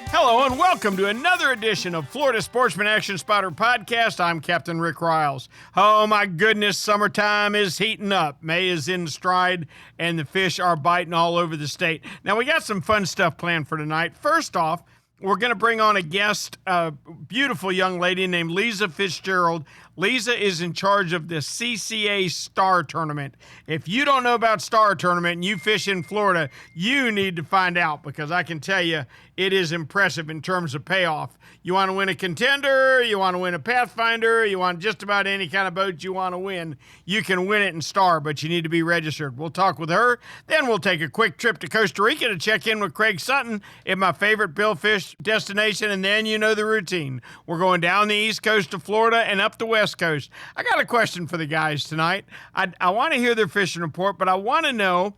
Hello and welcome to another edition of Florida Sportsman Action Spotter Podcast. I'm Captain Rick Riles. Oh my goodness, summertime is heating up. May is in stride and the fish are biting all over the state. Now we got some fun stuff planned for tonight. First off, we're going to bring on a guest, a beautiful young lady named Liza Fitzgerald. Liza is in charge of the CCA Star Tournament. If you don't know about Star Tournament and you fish in Florida, you need to find out, because I can tell you it is impressive in terms of payoff. You want to win a contender, you want to win a Pathfinder, you want just about any kind of boat you want to win, you can win it in Star, but you need to be registered. We'll talk with her, then we'll take a quick trip to Costa Rica to check in with Craig Sutton at my favorite billfish destination, and then you know the routine. We're going down the east coast of Florida and up the west coast. I got a question for the guys tonight. I want to hear their fishing report, but I want to know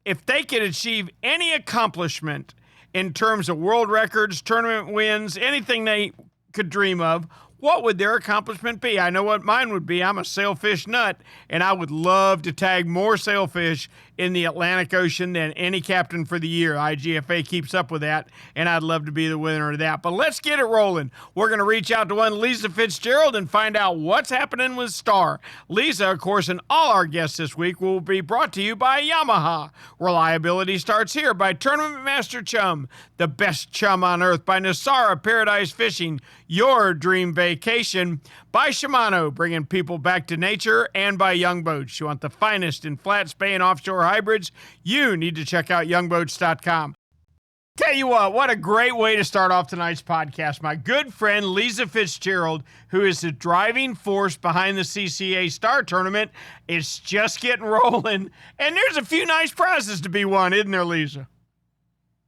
if they could achieve any accomplishment in terms of world records, tournament wins, anything they could dream of. What would their accomplishment be? I know what mine would be. I'm a sailfish nut, and I would love to tag more sailfish in the Atlantic Ocean than any captain for the year. IGFA keeps up with that, and I'd love to be the winner of that. But let's get it rolling. We're going to reach out to one Liza Fitzgerald and find out what's happening with Star. Liza, of course, and all our guests this week will be brought to you by Yamaha. Reliability starts here. By Tournament Master Chum, the best chum on earth. By Nosara Paradise Fishing, your dream vacation. By Shimano, bringing people back to nature. And by Young Boats. You want the finest in flat spay and offshore hybrids? You need to check out youngboats.com. Tell you what a great way to start off tonight's podcast. My good friend Liza Fitzgerald, who is the driving force behind the CCA Star Tournament, is just getting rolling. And there's a few nice prizes to be won, isn't there, Liza?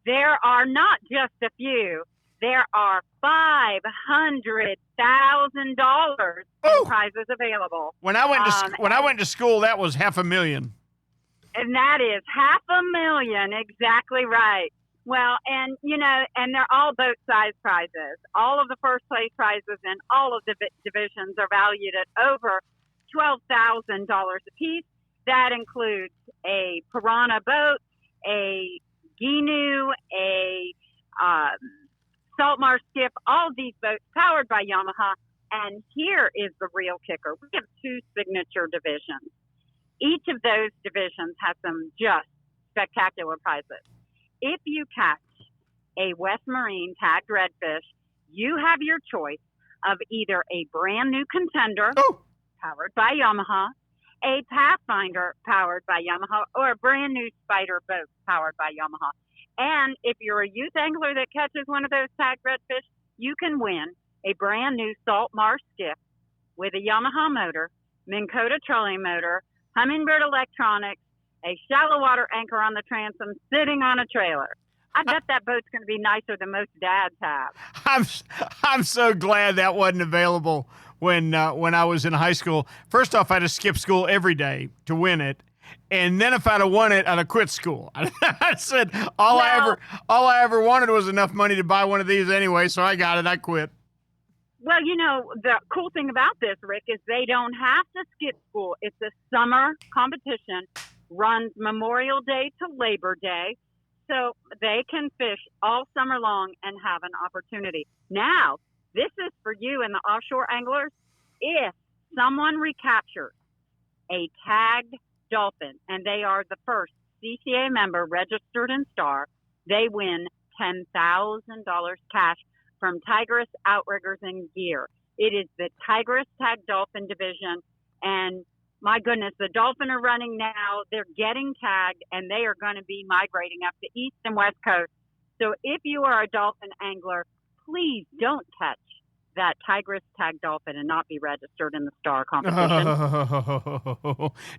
There are not just a few. There are $500,000 in prizes available. When I went to school, that was $500,000. And that is $500,000, exactly right. Well, and they're all boat-sized prizes. All of the first-place prizes in all of the divisions are valued at over $12,000 apiece. That includes a Piranha boat, a Ginu, a Saltmarsh skiff, all of these boats powered by Yamaha. And here is the real kicker. We have two signature divisions. Each of those divisions has some just spectacular prizes. If you catch a West Marine tagged redfish, you have your choice of either a brand new contender powered by Yamaha, a Pathfinder powered by Yamaha, or a brand new spider boat powered by Yamaha. And if you're a youth angler that catches one of those tagged redfish, you can win a brand new Saltmarsh skiff with a Yamaha motor, Minn Kota trolling motor, Humminbird electronics, a shallow water anchor on the transom, sitting on a trailer. I bet that boat's going to be nicer than most dads have. I'm so glad that wasn't available when I was in high school. First off, I had to skip school every day to win it. And then if I'd have won it, I'd have quit school. I said all I ever wanted was enough money to buy one of these anyway, so I got it. I quit. Well, the cool thing about this, Rick, is they don't have to skip school. It's a summer competition, runs Memorial Day to Labor Day, so they can fish all summer long and have an opportunity. Now, this is for you and the offshore anglers. If someone recaptures a tagged dolphin, and they are the first CCA member registered in Star, they win $10,000 cash from Tigress Outriggers and Gear. It is the Tigress Tag Dolphin division, and my goodness, the dolphin are running now. They're getting tagged, and they are going to be migrating up the east and west coast. So if you are a dolphin angler, please don't catch that Tigress Tag Dolphin and not be registered in the Star competition.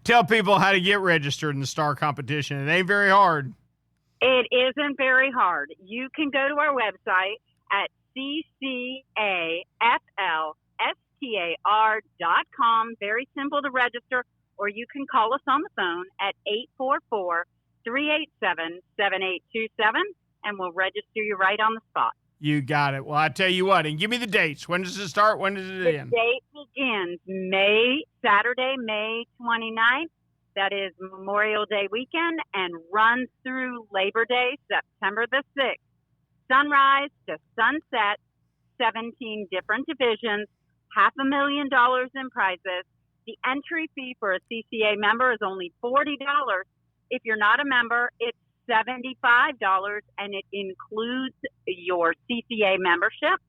Tell people how to get registered in the Star competition. It ain't very hard. It isn't very hard. You can go to our website at ccaflstar.com. Very simple to register, or you can call us on the phone at 844-387-7827, and we'll register you right on the spot. You got it. Well, I tell you what, and give me the dates. When does it start? When does it end? The date begins Saturday, May 29th, That is Memorial Day weekend and runs through Labor Day, September the 6th. Sunrise to sunset, 17 different divisions, $500,000 in prizes. The entry fee for a CCA member is only $40. If you're not a member, it's $75, and it includes your CCA membership.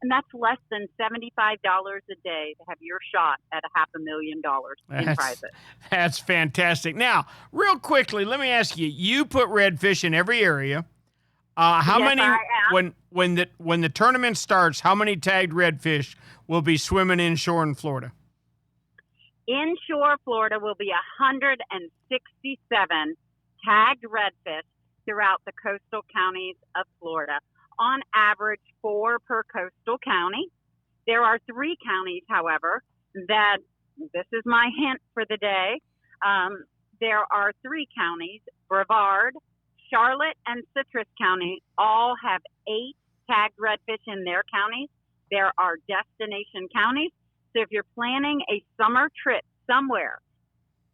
And that's less than $75 a day to have your shot at $500,000 in prizes. That's fantastic. Now, real quickly, let me ask you: you put redfish in every area. How Yes, many? I am. When the tournament starts, how many tagged redfish will be swimming inshore in Florida? Inshore Florida will be 167 tagged redfish throughout the coastal counties of Florida. On average, 4 per coastal county. There are 3 counties, however, that this is my hint for the day. There are 3 counties, Brevard, Charlotte, and Citrus County, all have 8 tagged redfish in their counties. There are destination counties. So if you're planning a summer trip somewhere,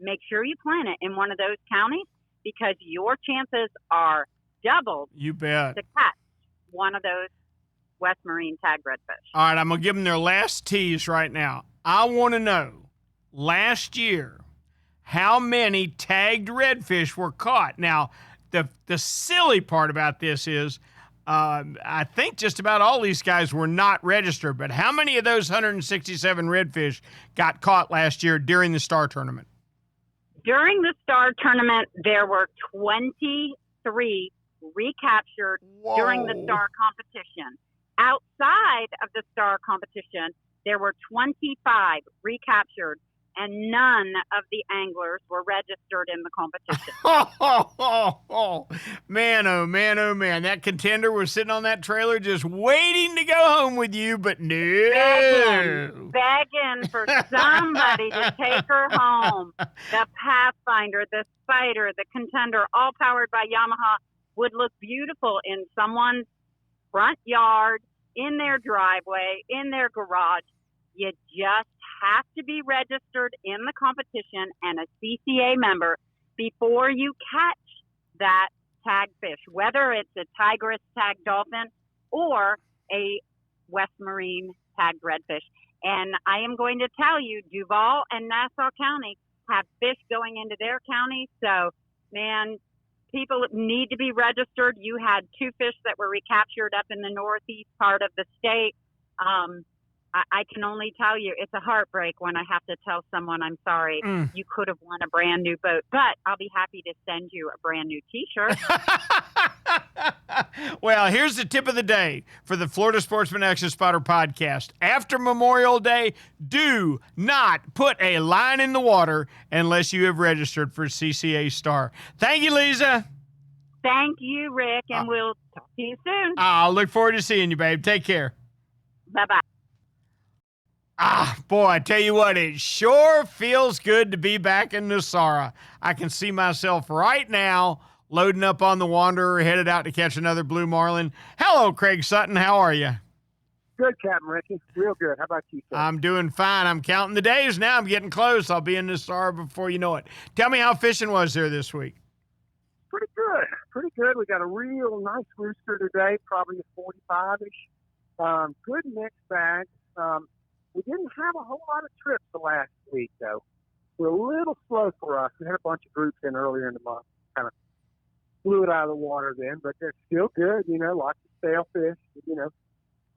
make sure you plan it in one of those counties because your chances are doubled You bet. to catch one of those West Marine tagged redfish. All right, I'm going to give them their last tease right now. I want to know, last year, how many tagged redfish were caught? Now, the silly part about this is I think just about all these guys were not registered, but how many of those 167 redfish got caught last year during the Star Tournament? During the Star Tournament, there were 23 recaptured during the Star competition. Outside of the Star competition, there were 25 recaptured, and none of the anglers were registered in the competition. Man, oh man, oh man. That contender was sitting on that trailer just waiting to go home with you, but no. Begging for somebody to take her home. The Pathfinder, the Spider, the Contender, all powered by Yamaha, would look beautiful in someone's front yard, in their driveway, in their garage. You just have to be registered in the competition and a CCA member before you catch that tagged fish, whether it's a tigress tagged dolphin or a West Marine tagged redfish. And I am going to tell you, Duval and Nassau County have fish going into their county. So, man, people need to be registered. You had 2 fish that were recaptured up in the northeast part of the state. I can only tell you it's a heartbreak when I have to tell someone I'm sorry. You could have won a brand new boat, but I'll be happy to send you a brand new T-shirt. Well, here's the tip of the day for the Florida Sportsman Action Spotter podcast. After Memorial Day, do not put a line in the water unless you have registered for CCA Star. Thank you, Liza. Thank you, Rick, and we'll talk to you soon. I'll look forward to seeing you, babe. Take care. Bye-bye. Boy, I tell you what, it sure feels good to be back in Nosara. I can see myself right now loading up on the Wanderer, headed out to catch another blue marlin. Hello, Craig Sutton. How are you? Good, Captain Ricky. Real good. How about you, sir? I'm doing fine. I'm counting the days now. I'm getting close. I'll be in Nosara before you know it. Tell me how fishing was there this week. Pretty good. Pretty good. We got a real nice rooster today, probably a 45-ish. Good mixed bag. We didn't have a whole lot of trips the last week, though. We're a little slow for us. We had a bunch of groups in earlier in the month. Kind of blew it out of the water then, but they're still good. You know, lots of sailfish. You know,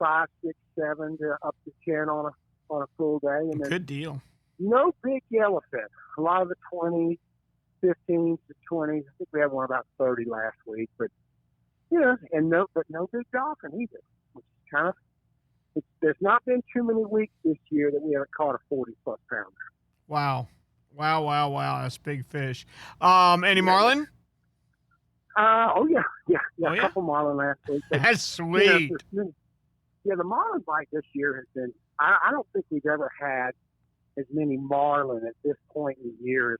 5, 6, 7 to up to 10 on a full day. And then Good deal. no big yellowfin. A lot of the 20s, 15s to 20s. I think we had one about 30 last week, but you know, but no big dolphin either, which is kind of. There's not been too many weeks this year that we haven't caught a 40-plus pounder. Wow. That's big fish. Any marlin? Oh, yeah. Oh, A yeah? couple marlin last week. But, That's sweet. the marlin bite this year has been, I don't think we've ever had as many marlin at this point in the year as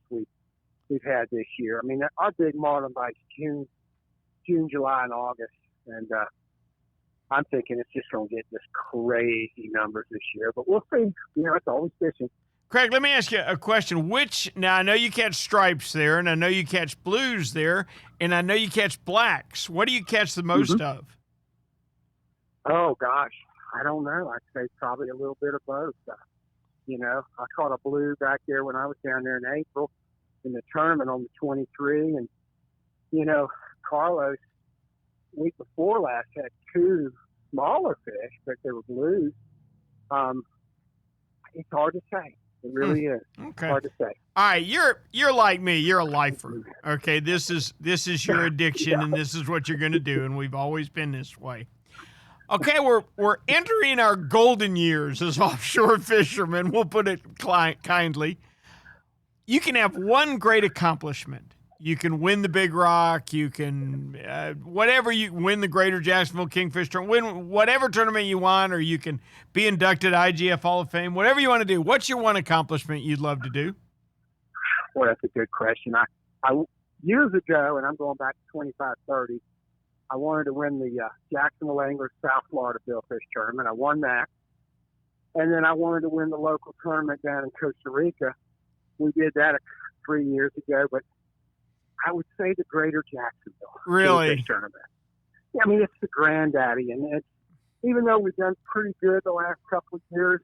we've had this year. I mean, our big marlin bites June, July, and August. And I'm thinking it's just going to get just crazy numbers this year. But we'll see. You know, it's always fishing. Craig, let me ask you a question. Now I know you catch stripes there, and I know you catch blues there, and I know you catch blacks. What do you catch the most of? Oh, gosh. I don't know. I'd say probably a little bit of both. I caught a blue back there when I was down there in April in the tournament on the 23. And, Carlos, week before last, had 2 smaller fish, but they were blues. It's hard to say. It really is. Okay. Hard to say. All right, you're like me. You're a lifer. Okay, this is your addiction, and this is what you're going to do, and we've always been this way. Okay, we're entering our golden years as offshore fishermen. We'll put it kindly. You can have one great accomplishment. You can win the Big Rock. You can win the Greater Jacksonville Kingfish Tournament, win whatever tournament you want, or you can be inducted IGF Hall of Fame. Whatever you want to do. What's your one accomplishment you'd love to do? Well, that's a good question. I years ago, and I'm going back to 25, 30, I wanted to win the Jacksonville Anglers South Florida Billfish Tournament. I won that. And then I wanted to win the local tournament down in Costa Rica. We did that 3 years ago, but I would say the Greater Jacksonville Billfish Tournament. Yeah, I mean, it's the granddaddy. And even though we've done pretty good the last couple of years,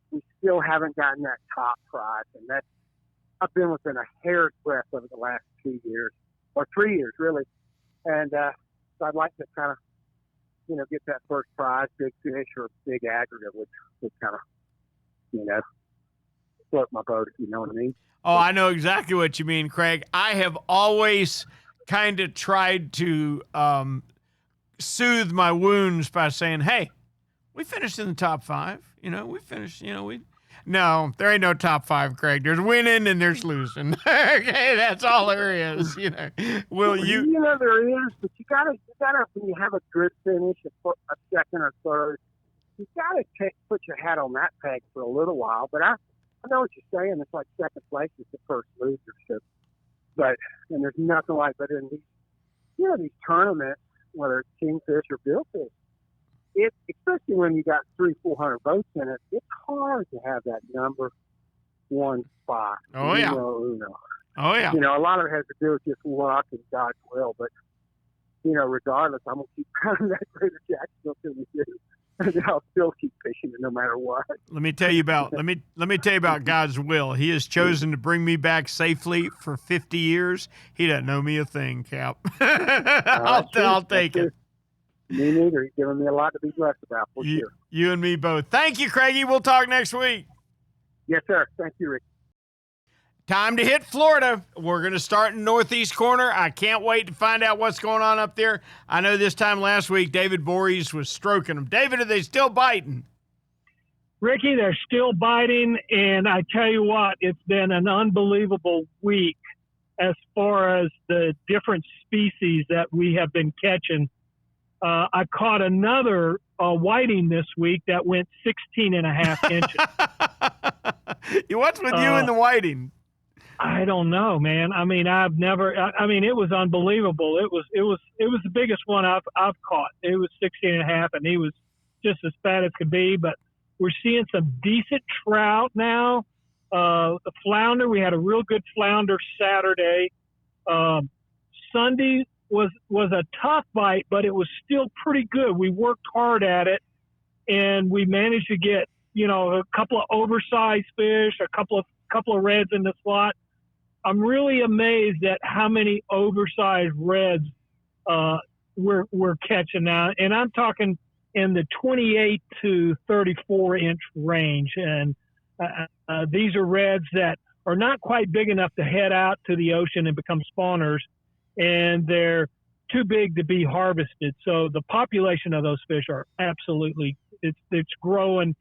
we still haven't gotten that top prize. And I've been within a hair's breadth over the last 2 years, or 3 years, really. And so I'd like to kind of, get that first prize, big fish or big aggregate, which would kind of, float my boat, if you know what I mean. Oh, I know exactly what you mean, Craig. I have always kind of tried to soothe my wounds by saying, hey, we finished in the top 5. We finished, No, there ain't no top 5, Craig. There's winning and there's losing. Okay, that's all there is. Will you? There is, but you gotta when you have a good finish, a second or third, you gotta put your hat on that peg for a little while. But I know what you're saying. It's like second place is the first loser. So, and there's nothing like that in these tournaments, whether it's kingfish or billfish. Especially when you got 300-400 boats in it, it's hard to have that number 1 spot. Oh, yeah. Oh, yeah. A lot of it has to do with just luck and God's will. But, regardless, I'm going to keep pounding that Greater Jacksonville till we do. And I'll still keep fishing it no matter what. Let me tell you about God's will. He has chosen to bring me back safely for 50 years. He doesn't know me a thing, Cap. I'll take it. Me neither. He's giving me a lot to be blessed about, for sure. You and me both. Thank you, Craigie. We'll talk next week. Yes, sir. Thank you, Rick. Time to hit Florida. We're going to start in Northeast Corner. I can't wait to find out what's going on up there. I know this time last week, David Voorhees was stroking them. David, are they still biting? Ricky, they're still biting, and I tell you what, it's been an unbelievable week as far as the different species that we have been catching. I caught another whiting this week that went 16.5 inches. What's with you and the whiting? I don't know, man. I mean, it was unbelievable. It was the biggest one I've caught. It was 16.5, and he was just as fat as could be. But we're seeing some decent trout now. The flounder, we had a real good flounder Saturday. Sunday was a tough bite, but it was still pretty good. We worked hard at it, and we managed to get a couple of oversized fish, a couple of reds in the slot. I'm really amazed at how many oversized reds we're catching now, and I'm talking in the 28 to 34 inch range. And these are reds that are not quite big enough to head out to the ocean and become spawners, and they're too big to be harvested. So the population of those fish are absolutely it's growing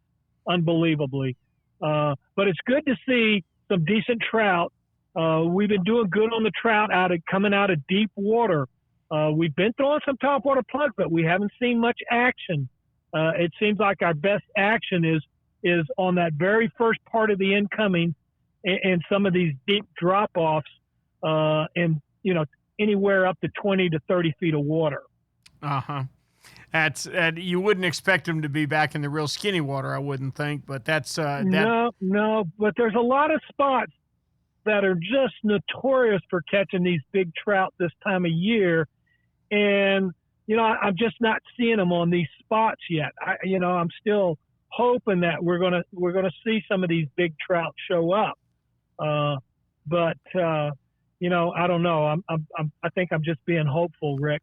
unbelievably. But it's good to see some decent trout. We've been doing good on the trout coming out of deep water. We've been throwing some topwater plugs, but we haven't seen much action. It seems like our best action is on that very first part of the incoming and some of these deep drop-offs, and anywhere up to 20 to 30 feet of water. Uh-huh. That's you wouldn't expect them to be back in the real skinny water, I wouldn't think, but that's No, but there's a lot of spots that are just notorious for catching these big trout this time of year, and I'm just not seeing them on these spots yet. I'm still hoping that we're gonna see some of these big trout show up, but I don't know. I think I'm just being hopeful, Rick.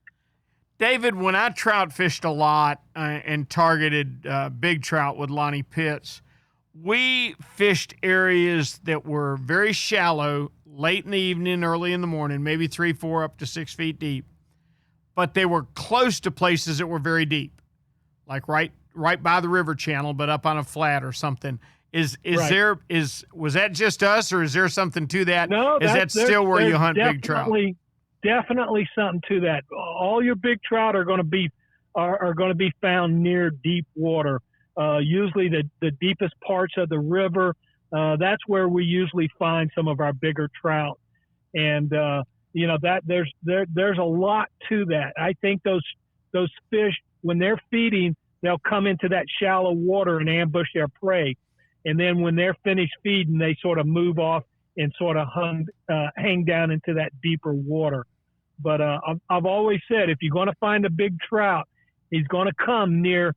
David, when I trout fished a lot and targeted big trout with Lonnie Pitts, we fished areas that were very shallow, late in the evening, early in the morning, maybe 3, 4, up to 6 feet deep. But they were close to places that were very deep, like right by the river channel, but up on a flat or something. Was that just us, or is there something to that? No, is that still where you hunt big trout? Definitely something to that. All your big trout are going to be found near deep water. Usually the deepest parts of the river. That's where we usually find some of our bigger trout. And that there's a lot to that. I think those fish, when they're feeding, they'll come into that shallow water and ambush their prey. And then when they're finished feeding, they sort of move off and sort of hang down into that deeper water. But I've always said, if you're going to find a big trout, he's going to come near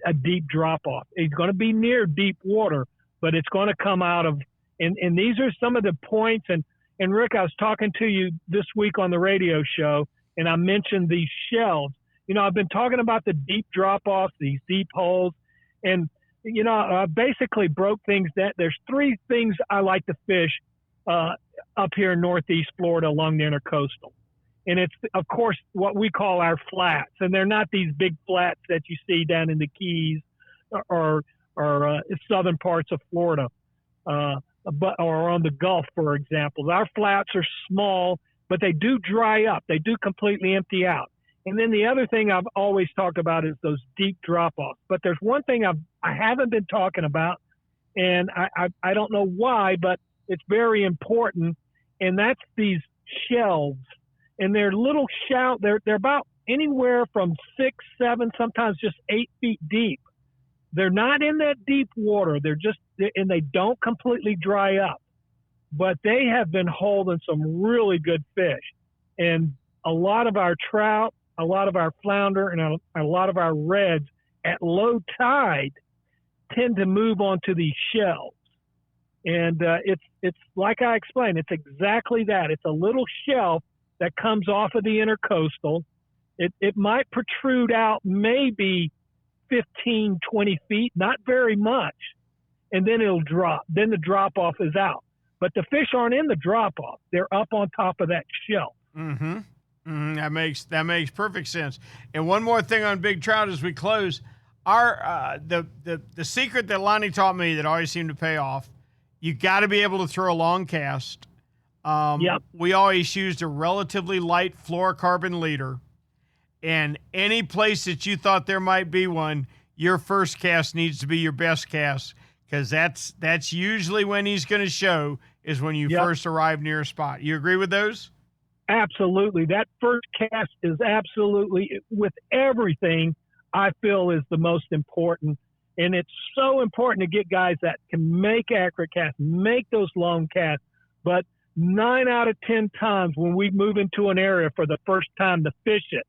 a deep drop-off. He's going to be near deep water, but it's going to come out of – and these are some of the points. And Rick, I was talking to you this week on the radio show, and I mentioned these shelves. I've been talking about the deep drop-offs, these deep holes, and I basically broke things that there's 3 things I like to fish up here in Northeast Florida along the intercoastal. And it's, of course, what we call our flats. And they're not these big flats that you see down in the Keys or southern parts of Florida, or on the Gulf, for example. Our flats are small, but they do dry up. They do completely empty out. And then the other thing I've always talked about is those deep drop-offs. But there's one thing I haven't been talking about, and I don't know why, but it's very important, and that's these shelves. And they're little they're about anywhere from 6, 7, sometimes just 8 feet deep. They're not in that deep water. And they don't completely dry up. But they have been holding some really good fish. And a lot of our trout, a lot of our flounder, and a lot of our reds at low tide tend to move onto these shelves. And it's like I explained, it's exactly that. It's a little shelf that comes off of the intercoastal. It might protrude out maybe 15, 20 feet, not very much, and then it'll drop. Then the drop-off is out. But the fish aren't in the drop-off. They're up on top of that shelf. Mm-hmm. That makes perfect sense. And one more thing on big trout as we close. The secret that Lonnie taught me that always seemed to pay off, you got to be able to throw a long cast. Yep. We always used a relatively light fluorocarbon leader, and any place that you thought there might be one, your first cast needs to be your best cast, because that's usually when he's going to show, is when you first arrive near a spot. You agree with those? Absolutely. That first cast is absolutely, with everything, I feel is the most important. And it's so important to get guys that can make accurate casts, make those long casts. But 9 out of 10 times when we move into an area for the first time to fish it,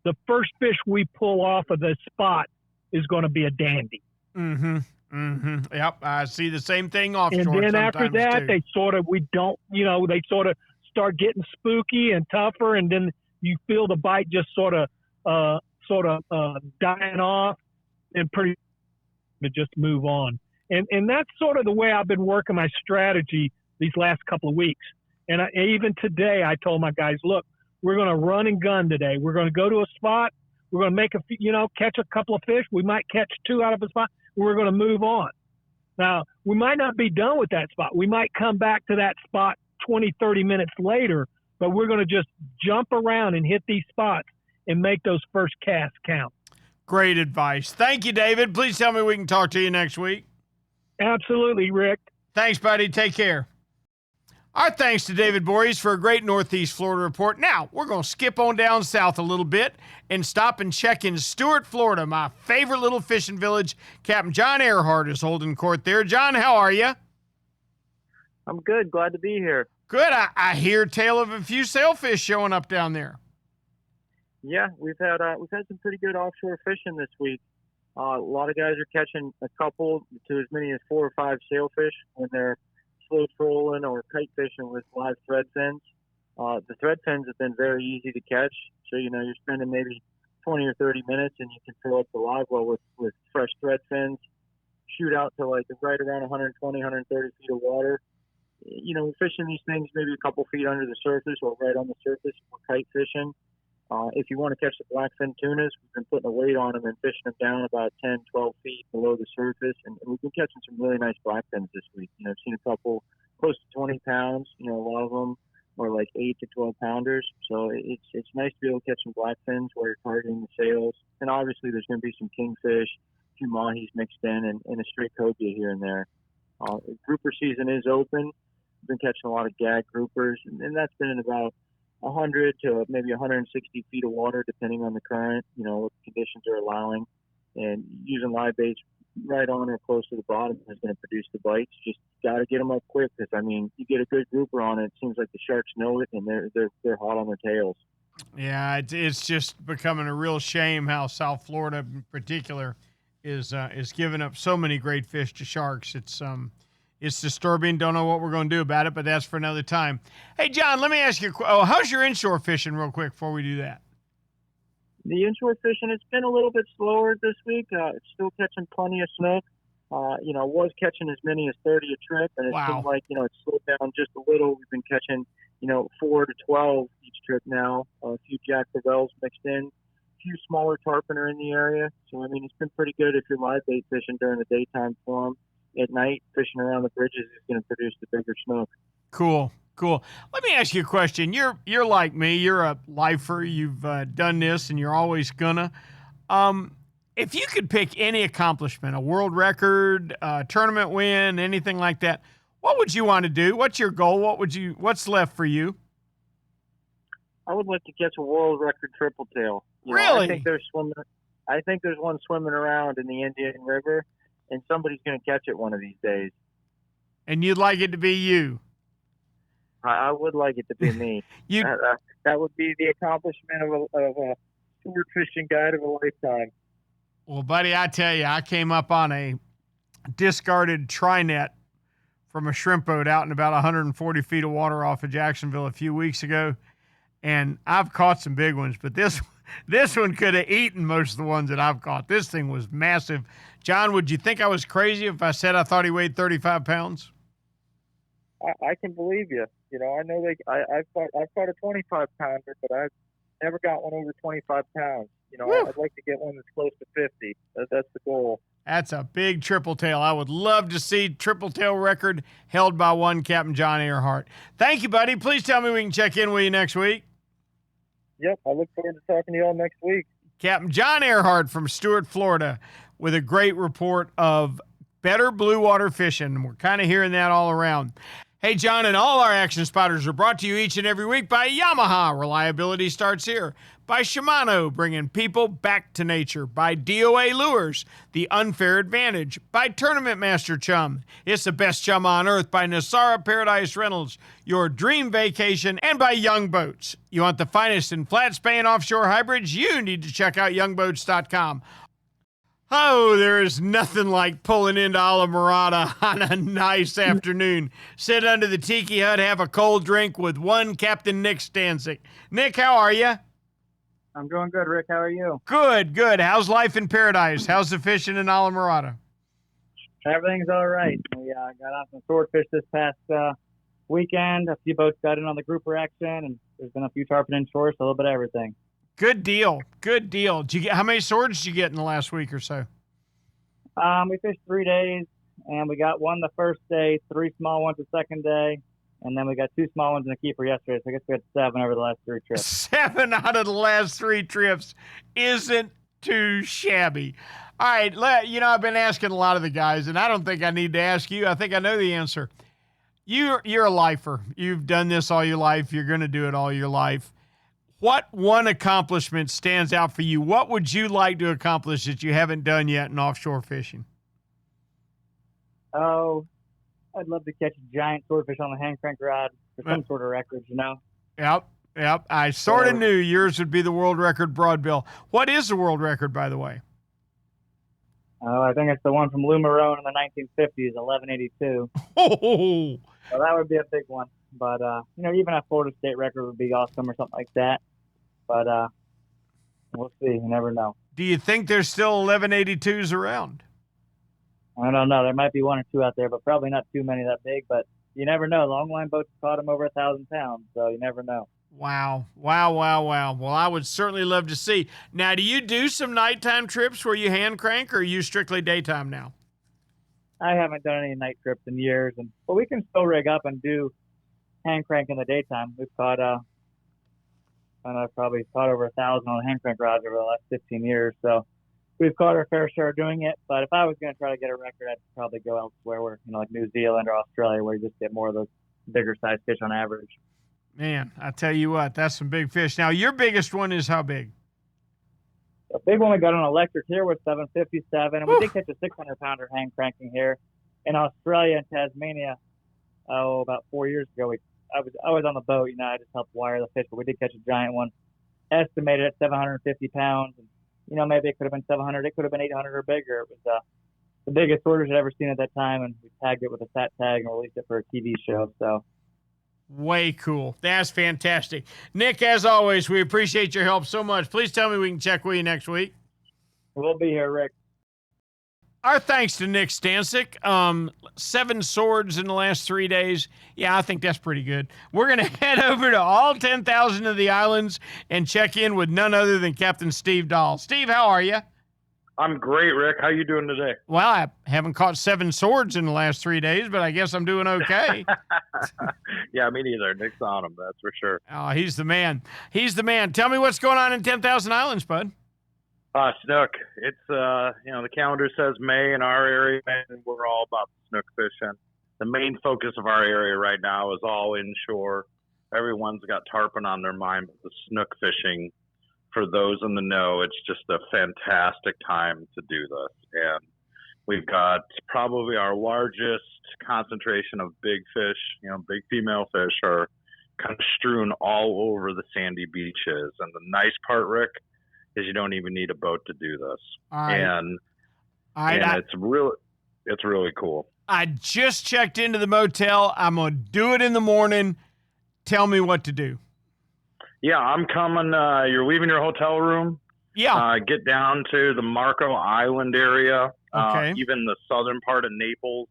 the first fish we pull off of the spot is going to be a dandy. Mm-hmm. Mm-hmm. Yep. I see the same thing offshore. And then after that, too. they sort of start getting spooky and tougher, and then you feel the bite just sort of dying off, and pretty to just move on. And that's sort of the way I've been working my strategy these last couple of weeks. And even today, I told my guys, look, we're going to run and gun today. We're going to go to a spot. We're going to make catch a couple of fish. We might catch 2 out of a spot. We're going to move on. Now, we might not be done with that spot. We might come back to that spot 20, 30 minutes later, but we're going to just jump around and hit these spots and make those first casts count. Great advice. Thank you, David. Please tell me we can talk to you next week. Absolutely, Rick. Thanks, buddy. Take care. Our thanks to David Voorhees for a great Northeast Florida report. Now, we're going to skip on down south a little bit and stop and check in Stuart, Florida, my favorite little fishing village. Captain John Earhart is holding court there. John, how are you? I'm good. Glad to be here. Good. I hear tale of a few sailfish showing up down there. Yeah, we've had some pretty good offshore fishing this week. A lot of guys are catching a couple to as many as 4 or 5 sailfish when they're slow trolling or kite fishing with live thread fins. The thread fins have been very easy to catch, so you're spending maybe 20 or 30 minutes and you can fill up the live well with fresh thread fins. Shoot out to like right around 120, 130 feet of water. We're fishing these things maybe a couple feet under the surface or right on the surface. We're kite fishing. If you want to catch the blackfin tunas, we've been putting a weight on them and fishing them down about 10, 12 feet below the surface. And we've been catching some really nice blackfins this week. I've seen a couple close to 20 pounds. A lot of them are like 8 to 12 pounders. So it's nice to be able to catch some blackfins while you're targeting the sails. And obviously there's going to be some kingfish, a few mahis mixed in, and a stray cobia here and there. Grouper season is open. We've been catching a lot of gag groupers, and that's been in about 100 to maybe 160 feet of water, depending on the current, what conditions are allowing. And using live baits right on or close to the bottom is going to produce the bites. Just got to get them up quick because, you get a good grouper on it, it seems like the sharks know it, and they're hot on their tails. Yeah, it's just becoming a real shame how South Florida in particular is giving up so many great fish to sharks. It's disturbing. Don't know what we're going to do about it, but that's for another time. Hey, John, let me ask you, how's your inshore fishing real quick before we do that? The inshore fishing, it's been a little bit slower this week. It's still catching plenty of snook. Was catching as many as 30 a trip, and it seems like, it's slowed down just a little. We've been catching, 4 to 12 each trip now. A few Jack Crevells mixed in. A few smaller tarpon are in the area. So, it's been pretty good if you're live bait fishing during the daytime for them. At night, fishing around the bridges is going to produce the bigger snook. Cool. Let me ask you a question. You're like me. You're a lifer. You've done this, and you're always gonna. If you could pick any accomplishment, a world record, a tournament win, anything like that, what would you want to do? What's your goal? What's left for you? I would like to catch a world record triple tail. Really? I think there's one swimming around in the Indian River. And somebody's going to catch it one of these days. And you'd like it to be you? I would like it to be me. That would be the accomplishment of a sport fishing guide of a lifetime. Well, buddy, I tell you, I came up on a discarded tri-net from a shrimp boat out in about 140 feet of water off of Jacksonville a few weeks ago. And I've caught some big ones, but this one could have eaten most of the ones that I've caught. This thing was massive. John, would you think I was crazy if I said I thought he weighed 35 pounds? I can believe you. I know I've caught a 25 pounder, but I've never got one over 25 pounds. I'd like to get one that's close to 50. That's the goal. That's a big triple tail. I would love to see triple tail record held by one Captain John Earhart. Thank you, buddy. Please tell me we can check in with you next week. Yep, I look forward to talking to you all next week. Captain John Earhart from Stuart, Florida, with a great report of better blue water fishing. We're kind of hearing that all around. Hey, John, and all our action spotters are brought to you each and every week by Yamaha. Reliability starts here. By Shimano, bringing people back to nature. By DOA Lures, the unfair advantage. By Tournament Master Chum, it's the best chum on earth. By Nosara Paradise Rentals, your dream vacation. And by Young Boats. You want the finest in flat span offshore hybrids? You need to check out youngboats.com. Oh, there is nothing like pulling into Alamorada on a nice afternoon. Sit under the tiki hut, have a cold drink with one Captain Nick Stanczyk. Nick, how are you? I'm doing good, Rick. How are you? Good. How's life in paradise? How's the fishing in Alamorada? Everything's all right. We got on some swordfish this past weekend. A few boats got in on the grouper action, and there's been a few tarpon inshore, so a little bit of everything. Good deal. How many swords did you get in the last week or so? We fished 3 days, and we got one the first day, 3 small ones the second day, and then we got 2 small ones in the keeper yesterday. So I guess we had 7 over the last 3 trips. 7 out of the last 3 trips isn't too shabby. All right, I've been asking a lot of the guys, and I don't think I need to ask you. I think I know the answer. You're a lifer. You've done this all your life. You're going to do it all your life. What one accomplishment stands out for you? What would you like to accomplish that you haven't done yet in offshore fishing? Oh, I'd love to catch a giant swordfish on the hand crank rod for some sort of record, Yep. I sort of knew yours would be the world record broadbill. What is the world record, by the way? Oh, I think it's the one from Lou Marone in the 1950s, 1182. Oh, So that would be a big one. But, even a Florida State record would be awesome or something like that. But we'll see. You never know. do you think there's still 1182s around? I don't know. There might be one or two out there, but probably not too many that big. But you never know. Longline boats caught them over 1,000 pounds, so you never know. Wow. Well, I would certainly love to see. Now, do you do some nighttime trips where you hand crank, or are you strictly daytime now? I haven't done any night trips in years, but we can still rig up and do hand crank in the daytime. We've caught, I've probably caught over 1,000 on the hand crank rods over the last 15 years. So we've caught our fair share doing it. But if I was going to try to get a record, I'd probably go elsewhere, where like New Zealand or Australia, where you just get more of those bigger size fish on average. Man, I tell you what, that's some big fish. Now, your biggest one is how big? The big one we got on electric here was 757, and we did catch a 600-pounder hand cranking here in Australia and Tasmania. About 4 years ago, I was on the boat. I just helped wire the fish, but we did catch a giant one, estimated at 750 pounds. And, maybe it could have been 700, it could have been 800 or bigger. It was the biggest swordfish I'd ever seen at that time, and we tagged it with a sat tag and released it for a TV show. So. Way cool. That's fantastic. Nick, as always, we appreciate your help so much. Please tell me we can check with you next week. We'll be here, Rick. Our thanks to Nick Stancic. 7 swords in the last 3 days. Yeah, I think that's pretty good. We're going to head over to all 10,000 of the islands and check in with none other than Captain Steve Dahl. Steve, how are you? I'm great, Rick. How you doing today? Well, I haven't caught 7 swords in the last 3 days, but I guess I'm doing okay. Yeah, me neither. Nick's on him, that's for sure. Oh, he's the man. Tell me what's going on in 10,000 Islands, bud. Snook. It's, the calendar says May in our area, and we're all about snook fishing. The main focus of our area right now is all inshore. Everyone's got tarpon on their mind, but the snook fishing, for those in the know, it's just a fantastic time to do this. And we've got probably our largest concentration of big fish, big female fish are kind of strewn all over the sandy beaches. And the nice part, Rick, is you don't even need a boat to do this. And it's really cool. I just checked into the motel. I'm going to do it in the morning. Tell me what to do. Yeah, I'm coming. You're leaving your hotel room. Yeah. Get down to the Marco Island area, okay. Even the southern part of Naples.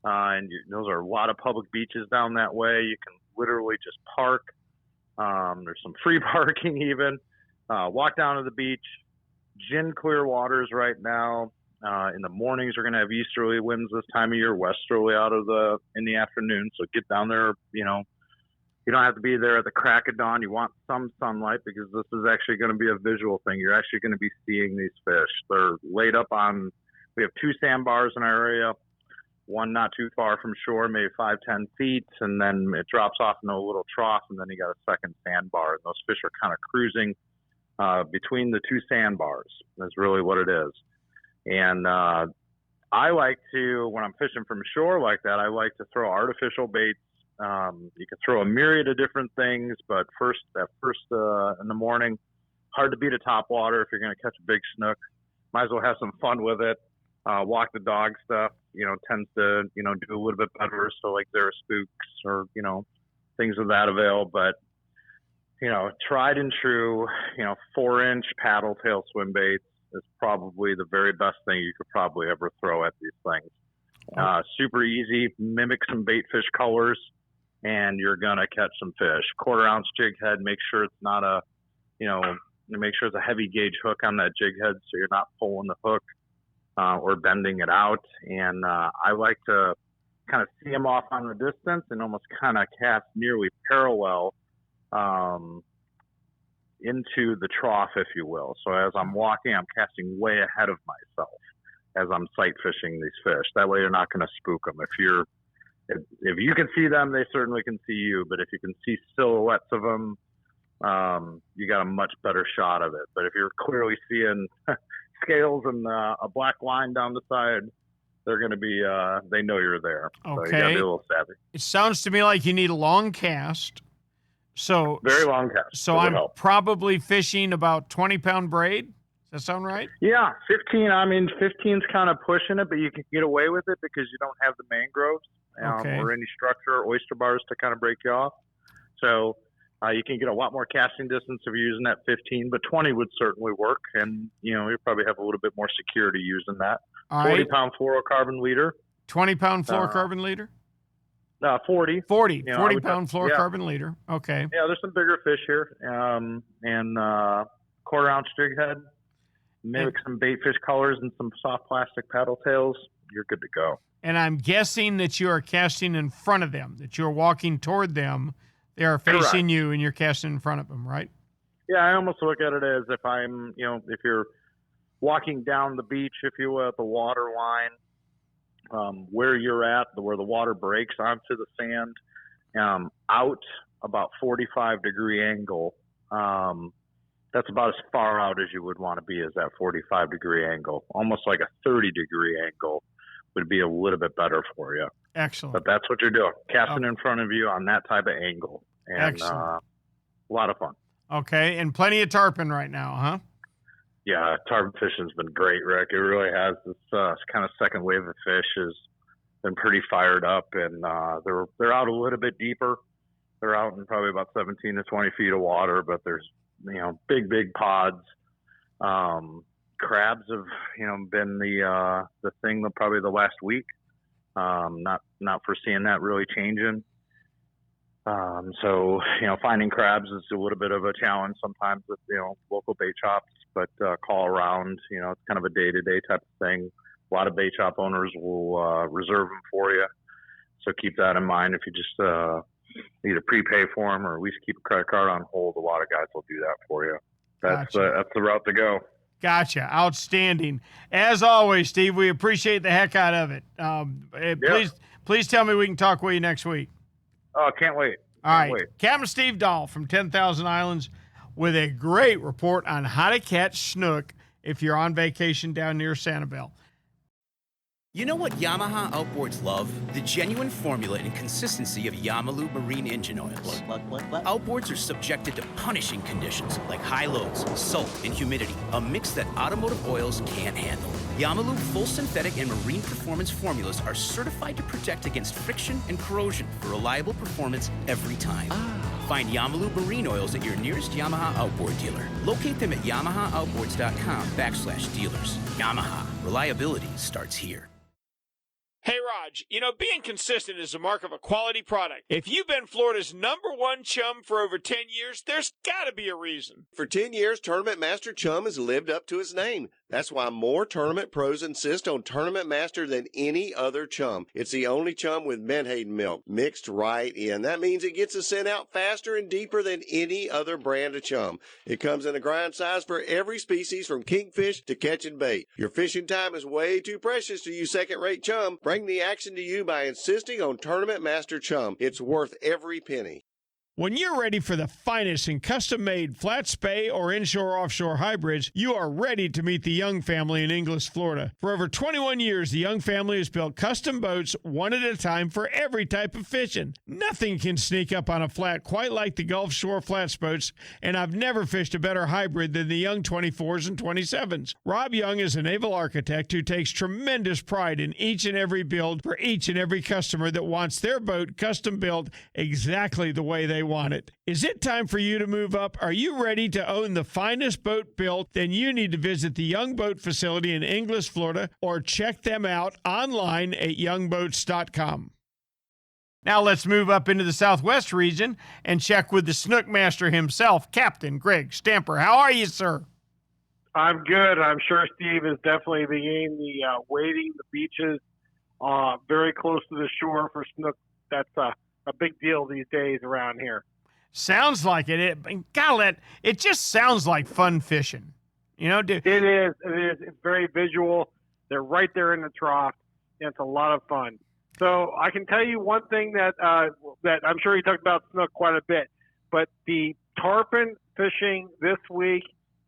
Those are a lot of public beaches down that way. You can literally just park. There's some free parking even. Walk down to the beach. Gin clear waters right now. In the mornings, we're going to have easterly winds this time of year, westerly in the afternoon. So get down there, You don't have to be there at the crack of dawn. You want some sunlight because this is actually going to be a visual thing. You're actually going to be seeing these fish. They're laid up on, we have 2 sandbars in our area, one not too far from shore, maybe 5-10 feet, and then it drops off in a little trough, and then you got a second sandbar. And those fish are kind of cruising between the 2 sandbars. That's really what it is. And I like to, when I'm fishing from shore like that, I like to throw artificial baits. You can throw a myriad of different things, but first in the morning, hard to beat a topwater if you're going to catch a big snook. Might as well have some fun with it. Walk the dog stuff, tends to, do a little bit better. So like there are spooks or, things of that avail, but, tried and true, 4-inch paddle tail swim baits is probably the very best thing you could probably ever throw at these things. Super easy, mimic some bait fish colors, and you're going to catch some fish. 1/4 ounce jig head, make sure it's not make sure it's a heavy gauge hook on that jig head so you're not pulling the hook or bending it out. And I like to kind of see them off on the distance and almost kind of cast nearly parallel into the trough, if you will. So as I'm walking, I'm casting way ahead of myself as I'm sight fishing these fish. That way you're not going to spook them. If you're if you can see them, they certainly can see you. But if you can see silhouettes of them, you got a much better shot of it. But if you're clearly seeing scales and a black line down the side, they're going to be, they know you're there. Okay. So you got to be a little savvy. It sounds to me like you need a long cast. So very long cast. So I'm probably fishing about 20-pound braid. Does that sound right? Yeah, 15. I mean, 15's kind of pushing it, but you can get away with it because you don't have the mangroves or any structure or oyster bars to kind of break you off. So you can get a lot more casting distance if you're using that 15, but 20 would certainly work. And, you probably have a little bit more security using that. 40-pound fluorocarbon leader. 20-pound fluorocarbon leader? 40. 40-pound fluorocarbon leader. Okay. Yeah, there's some bigger fish here. And quarter-ounce jig head. Maybe some bait fish colors and some soft plastic paddle tails. You're good to go. And I'm guessing that you are casting in front of them, that you're walking toward them. They are facing you and you're casting in front of them, right? Yeah, I almost look at it as if I'm, if you're walking down the beach, if you will, at the water line, where you're at, where the water breaks onto the sand, out about 45-degree angle. That's about as far out as you would want to be, as that 45-degree angle. Almost like a 30-degree angle would be a little bit better for you. Excellent. But that's what you're doing, casting in front of you on that type of angle. And a lot of fun. Okay, and plenty of tarpon right now, huh? Yeah, tarpon fishing's been great, Rick. It really has. This kind of second wave of fish has been pretty fired up, and they're out a little bit deeper. They're out in probably about 17 to 20 feet of water, but there's big pods. Crabs have been the thing probably the last week. Not foreseeing that really changing. So finding crabs is a little bit of a challenge sometimes with local bait shops, but call around. It's kind of a day-to-day type of thing. A lot of bait shop owners will reserve them for you, so keep that in mind. If you just either prepay for them or at least keep a credit card on hold, a lot of guys will do that for you. That's the route to go. Gotcha. Outstanding. As always, Steve, we appreciate the heck out of it. Please tell me we can talk with you next week. Oh, can't wait. All right. Captain Steve Dahl from 10,000 Islands with a great report on how to catch snook if you're on vacation down near Sanibel. You know what Yamaha Outboards love? The genuine formula and consistency of Yamalu marine engine oils. Outboards are subjected to punishing conditions like high loads, salt, and humidity, a mix that automotive oils can't handle. Yamalu full synthetic and marine performance formulas are certified to protect against friction and corrosion for reliable performance every time. Find Yamalu marine oils at your nearest Yamaha Outboard dealer. Locate them at yamahaaoutboards.com/dealers. Yamaha, reliability starts here. Hey, Raj, being consistent is a mark of a quality product. If you've been Florida's #1 chum for over 10 years, there's got to be a reason. For 10 years, Tournament Master Chum has lived up to its name. That's why more tournament pros insist on Tournament Master than any other chum. It's the only chum with Menhaden milk mixed right in. That means it gets the scent out faster and deeper than any other brand of chum. It comes in a grind size for every species from kingfish to catching bait. Your fishing time is way too precious to you second-rate chum. Bring the action to you by insisting on Tournament Master Chum. It's worth every penny. When you're ready for the finest in custom-made flat spay or inshore-offshore hybrids, you are ready to meet the Young family in Inglis, Florida. For over 21 years, the Young family has built custom boats one at a time for every type of fishing. Nothing can sneak up on a flat quite like the Gulf Shore flats boats, and I've never fished a better hybrid than the Young 24s and 27s. Rob Young is a naval architect who takes tremendous pride in each and every build for each and every customer that wants their boat custom built exactly the way they want it. Is it time for you to move up? Are you ready to own the finest boat built? Then you need to visit the Young Boat Facility in Inglis, Florida, or check them out online at youngboats.com. Now let's move up into the Southwest region and check with the Snook Master himself, Captain Greg Stamper. How are you, sir? I'm good. I'm sure Steve is definitely beginning the wading the beaches very close to the shore for snook. That's a big deal these days around here. Sounds like it. It just sounds like fun fishing. It is. It's very visual. They're right there in the trough. And it's a lot of fun. So I can tell you one thing that I'm sure you talked about snook quite a bit, but the tarpon fishing this week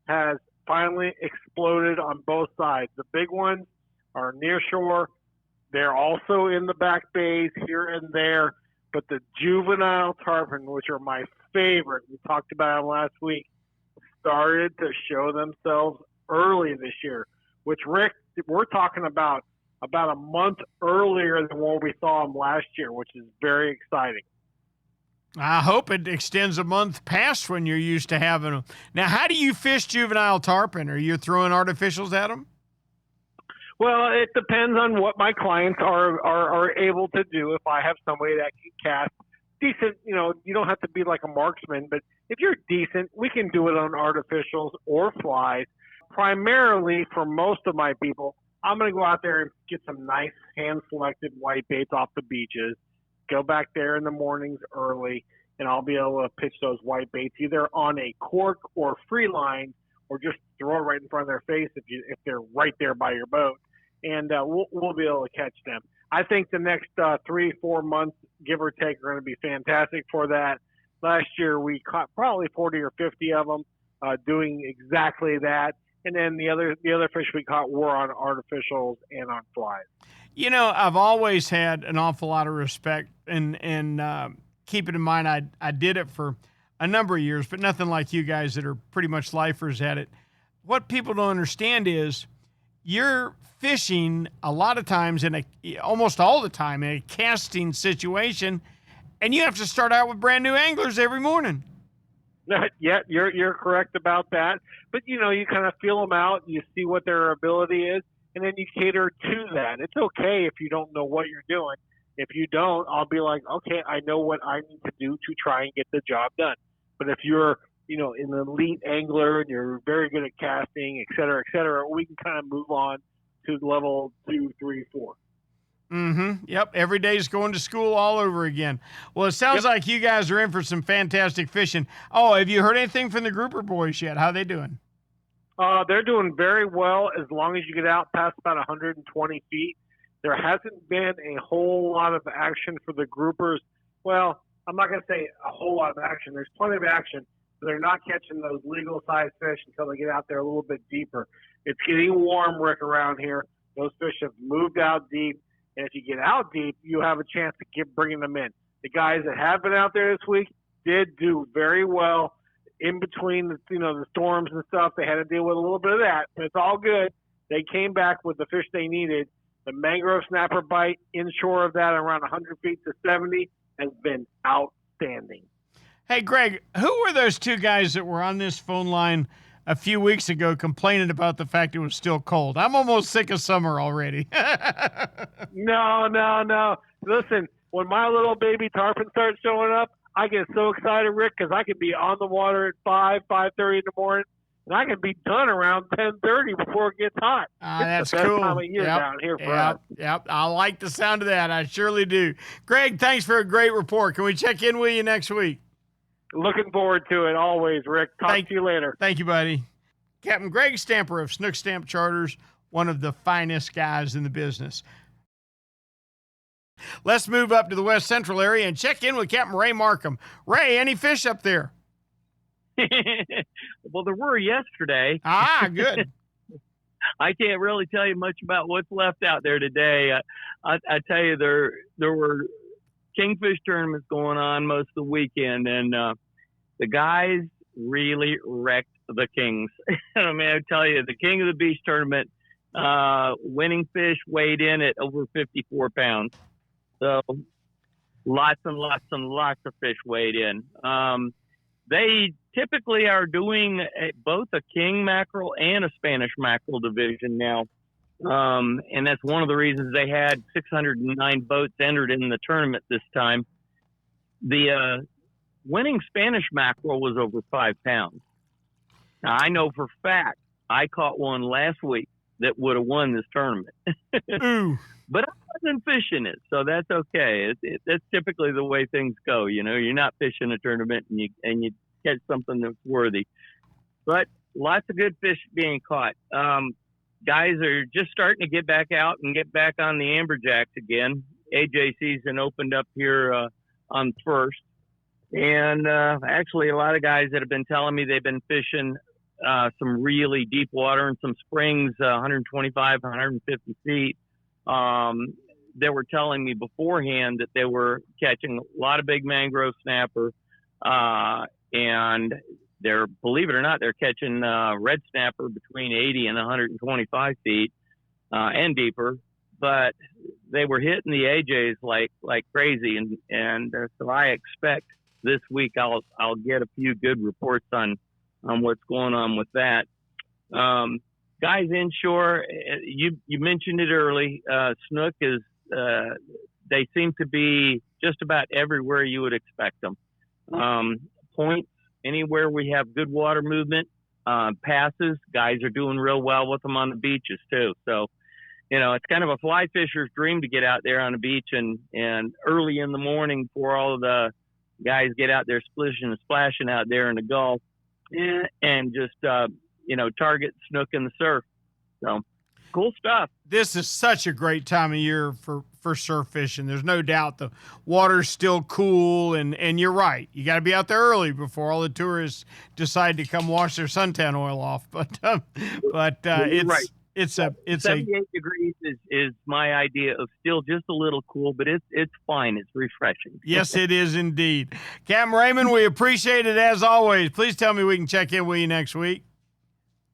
has finally exploded on both sides. The big ones are near shore. They're also in the back bays here and there, but the juvenile tarpon, which are my favorite, we talked about them last week, started to show themselves early this year, which, Rick, we're talking about a month earlier than when we saw them last year, which is very exciting. I hope it extends a month past when you're used to having them. Now, how do you fish juvenile tarpon? Are you throwing artificials at them? Well, it depends on what my clients are able to do. If I have somebody that can cast decent, you don't have to be like a marksman, but if you're decent, we can do it on artificials or flies. Primarily, for most of my people, I'm going to go out there and get some nice hand-selected white baits off the beaches, go back there in the mornings early, and I'll be able to pitch those white baits either on a cork or free line, or just throw it right in front of their face if they're right there by your boat, and we'll be able to catch them. I think the next 3-4 months, give or take, are going to be fantastic for that. Last year we caught probably 40 or 50 of them doing exactly that, and then the other fish we caught were on artificials and on flies. I've always had an awful lot of respect, and keep it in mind, I did it for a number of years, but nothing like you guys that are pretty much lifers at it. What people don't understand is you're fishing a lot of times almost all the time in a casting situation, and you have to start out with brand new anglers every morning. Yeah, you're correct about that. But, you kind of feel them out, you see what their ability is, and then you cater to that. It's okay if you don't know what you're doing. If you don't, I'll be like, okay, I know what I need to do to try and get the job done. But if you're, an elite angler and you're very good at casting, et cetera, we can kind of move on to level 2, 3, 4. Mm-hmm. Yep. Every day's going to school all over again. Well, it sounds like you guys are in for some fantastic fishing. Oh, have you heard anything from the grouper boys yet? How are they doing? They're doing very well as long as you get out past about 120 feet. There hasn't been a whole lot of action for the groupers. Well, I'm not going to say a whole lot of action. There's plenty of action, but they're not catching those legal-sized fish until they get out there a little bit deeper. It's getting warm, Rick, around here. Those fish have moved out deep, and if you get out deep, you have a chance to keep bringing them in. The guys that have been out there this week did do very well. In between the storms and stuff, they had to deal with a little bit of that, but it's all good. They came back with the fish they needed. The mangrove snapper bite inshore of that around 100 feet to 70 has been outstanding. Hey, Greg, who were those two guys that were on this phone line a few weeks ago complaining about the fact it was still cold? I'm almost sick of summer already. No. Listen, when my little baby tarpon starts showing up, I get so excited, Rick, because I can be on the water at 5:30 in the morning, and I can be done around 10:30 before it gets hot. That's the best cool. time of year down here for us. Yep. I like the sound of that. I surely do. Greg, thanks for a great report. Can we check in with you next week? Looking forward to it always, Rick. Talk to you later. Thank you, buddy. Captain Greg Stamper of Snook Stamp Charters, one of the finest guys in the business. Let's move up to the West Central area and check in with Captain Ray Markham. Ray, any fish up there? Well, there were yesterday. Good. I can't really tell you much about what's left out there today. I tell you, there were kingfish tournaments going on most of the weekend, and the guys really wrecked the kings. I mean, I tell you, the King of the Beach tournament, winning fish weighed in at over 54 pounds. So lots and lots and lots of fish weighed in. They typically are doing both a king mackerel and a Spanish mackerel division now. And that's one of the reasons they had 609 boats entered in the tournament this time. The winning Spanish mackerel was over 5 pounds. Now, I know for a fact I caught one last week that would have won this tournament. But I wasn't fishing it, so that's okay. That's typically the way things go. You're not fishing a tournament and you catch something that's worthy. But lots of good fish being caught. Guys are just starting to get back out and get back on the amberjacks again. AJ season opened up here on 1st. And actually, a lot of guys that have been telling me they've been fishing some really deep water and some springs, 125, 150 feet. They were telling me beforehand that they were catching a lot of big mangrove snapper, and they're, believe it or not, they're catching red snapper between 80 and 125 feet and deeper. But they were hitting the AJs like crazy, and so I expect this week I'll get a few good reports on what's going on with that. Guys inshore, you mentioned it early. Snook is they seem to be just about everywhere you would expect them. Points anywhere we have good water movement. Passes, guys are doing real well with them on the beaches too. So, it's kind of a fly fisher's dream to get out there on the beach and early in the morning before all of the guys get out there splishing and splashing out there in the Gulf and just, target snook in the surf. So cool stuff. This is such a great time of year for surf fishing. There's no doubt the water's still cool, and you're right. You got to be out there early before all the tourists decide to come wash their suntan oil off. But it's right. It's 78 degrees is my idea of still just a little cool, but it's fine. It's refreshing. Yes, it is indeed. Captain Raymond, we appreciate it as always. Please tell me we can check in with you next week.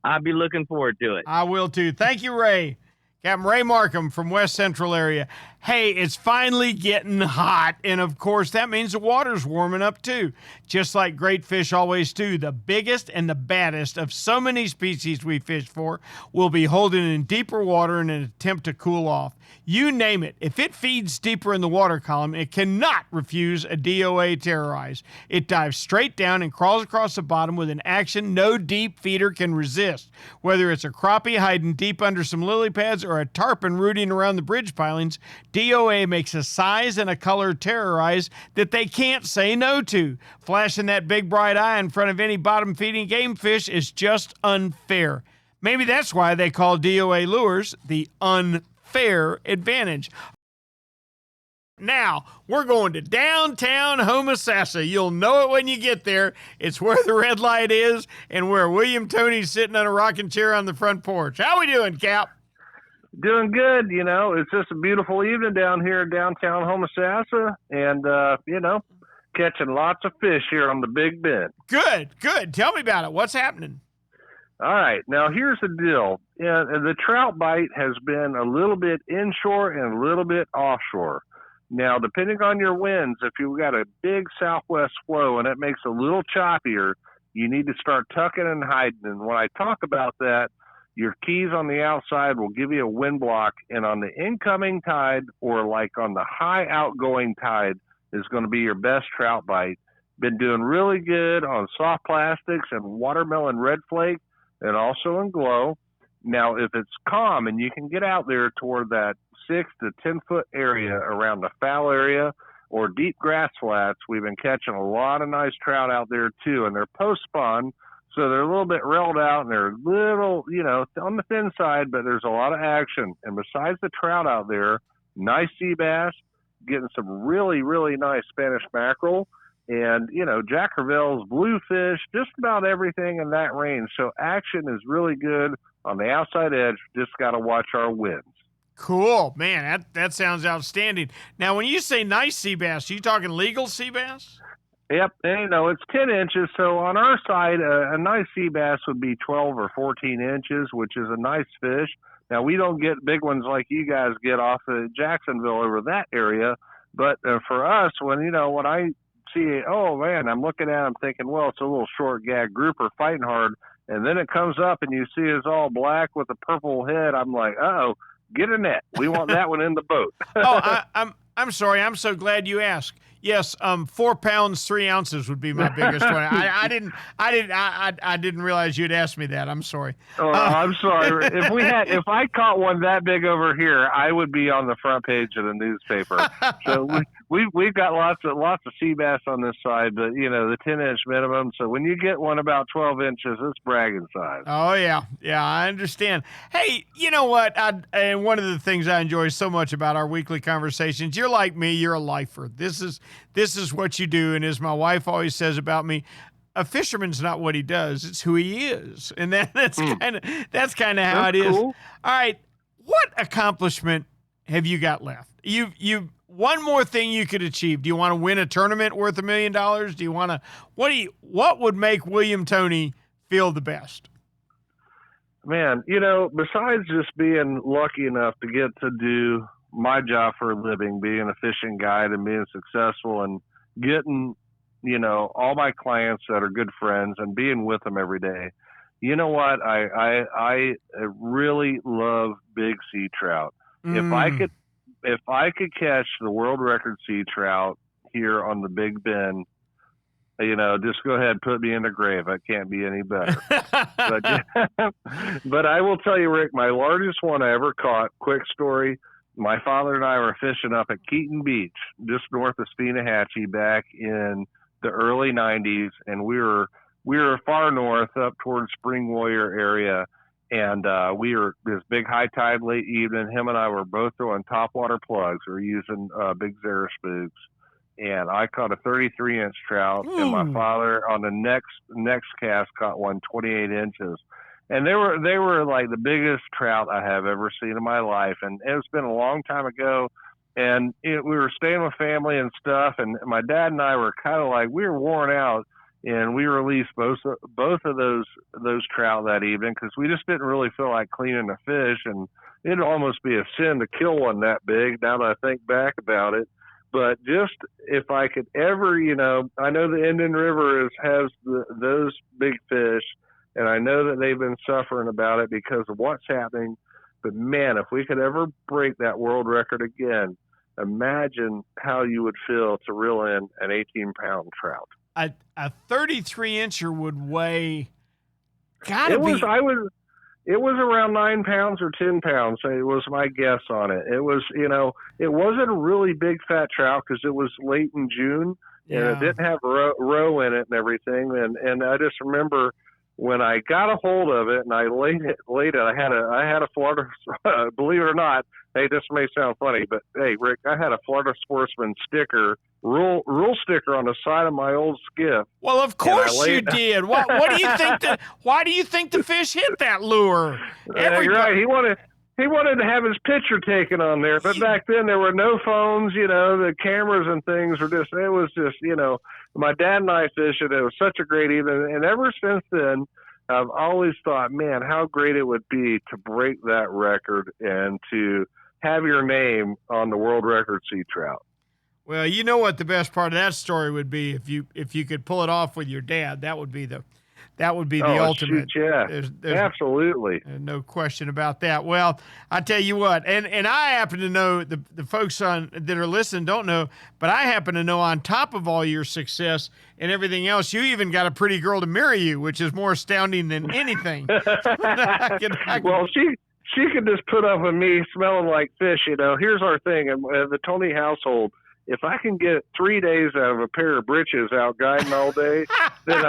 I'll be looking forward to it. I will too. Thank you, Ray. Captain Ray Markham from West Central area. Hey, it's finally getting hot, and of course that means the water's warming up too. Just like great fish always do, the biggest and the baddest of so many species we fish for will be holding in deeper water in an attempt to cool off. You name it. If it feeds deeper in the water column, it cannot refuse a DOA terrorize. It dives straight down and crawls across the bottom with an action no deep feeder can resist. Whether it's a crappie hiding deep under some lily pads or a tarpon rooting around the bridge pilings, DOA makes a size and a color terrorize that they can't say no to. Flashing that big bright eye in front of any bottom-feeding game fish is just unfair. Maybe that's why they call DOA lures the unfair advantage. Now, we're going to downtown Homosassa. You'll know it when you get there. It's where the red light is and where William Tony's sitting on a rocking chair on the front porch. How we doing, Cap? Doing good. It's just a beautiful evening down here in downtown Homosassa, and, catching lots of fish here on the Big Bend. Good. Tell me about it. What's happening? All right. Now, here's the deal. The trout bite has been a little bit inshore and a little bit offshore. Now, depending on your winds, if you've got a big southwest flow and it makes it a little choppier, you need to start tucking and hiding. And when I talk about that, your keys on the outside will give you a wind block, and on the incoming tide or like on the high outgoing tide is going to be your best trout bite. Been doing really good on soft plastics and watermelon red flake and also in glow. Now, if it's calm and you can get out there toward that 6 to 10 foot area around the foul area or deep grass flats, we've been catching a lot of nice trout out there too, and they're post spawn. So they're a little bit railed out, and they're a little, on the thin side, but there's a lot of action. And besides the trout out there, nice sea bass, getting some really, really nice Spanish mackerel, and, Jack Crevelle's bluefish, just about everything in that range. So action is really good on the outside edge. Just got to watch our winds. Cool. Man, that sounds outstanding. Now, when you say nice sea bass, are you talking legal sea bass? Yep, and it's 10 inches. So on our side, a nice sea bass would be 12 or 14 inches, which is a nice fish. Now, we don't get big ones like you guys get off of Jacksonville over that area. But for us, when I see, oh, man, I'm looking at them thinking, well, it's a little short gag grouper fighting hard. And then it comes up and you see it's all black with a purple head. I'm like, uh-oh, get a net. We want that one in the boat. I'm sorry. I'm so glad you asked. Yes, 4 pounds 3 ounces would be my biggest one. I didn't realize you'd asked me that. I'm sorry. Oh, I'm sorry. If I caught one that big over here, I would be on the front page of the newspaper. So we've got lots of sea bass on this side, but the 10-inch minimum. So when you get one about 12 inches, it's bragging size. Oh yeah, I understand. Hey, you know what? And one of the things I enjoy so much about our weekly conversations, you're like me, you're a lifer. This is what you do, and as my wife always says about me, a fisherman's not what he does; it's who he is, and that's kind of how it is. Cool. All right, what accomplishment have you got left? You one more thing you could achieve. Do you want to win a tournament worth $1 million? Do you want to? What would make William Toney feel the best? Man, besides just being lucky enough to get to do my job for a living, being a fishing guide and being successful and getting, all my clients that are good friends and being with them every day. You know what? I really love big sea trout. If I could catch the world record sea trout here on the Big Bend, just go ahead and put me in the grave. I can't be any better. But I will tell you, Rick, my largest one I ever caught, quick story, my father and I were fishing up at Keaton Beach, just north of Steenahatchee back in the early 90s, and we were far north up towards Spring Warrior area. And we were this big high tide late evening. Him and I were both throwing topwater plugs. We were using big Zara spooks, and I caught a 33-inch trout. And my father on the next cast caught one 28 inches. And they were like the biggest trout I have ever seen in my life. And it's been a long time ago. And we were staying with family and stuff. And my dad and I were kind of like, we were worn out. And we released both of those trout that evening because we just didn't really feel like cleaning the fish, and it'd almost be a sin to kill one that big. Now that I think back about it, but just if I could ever, I know the Indian River has those big fish, and I know that they've been suffering about it because of what's happening. But man, if we could ever break that world record again, imagine how you would feel to reel in an 18-pound trout. A 33-incher would weigh. It was around 9 pounds or 10 pounds. It was my guess on it. It was, it wasn't a really big fat trout because it was late in June and it didn't have roe in it and everything. And I just remember when I got a hold of it and I laid it. I had a Florida, believe it or not. Hey, this may sound funny, but hey, Rick, I had a Florida Sportsman sticker. Rule sticker on the side of my old skiff. Well, of course you did. What do you think? Why do you think the fish hit that lure? You're right. He wanted to have his picture taken on there, but back then there were no phones. The cameras and things were just. It was just. My dad and I fishing. It was such a great evening, and ever since then, I've always thought, man, how great it would be to break that record and to have your name on the world record sea trout. Well, you know what the best part of that story would be if you could pull it off with your dad. That would be the ultimate. Shoot, yeah, there's absolutely no question about that. Well, I tell you what, and I happen to know the folks that are listening don't know, but I happen to know on top of all your success and everything else, you even got a pretty girl to marry you, which is more astounding than anything. Well, she could just put up with me smelling like fish. Here's our thing in the Toney household. If I can get 3 days out of a pair of britches out guiding all day, then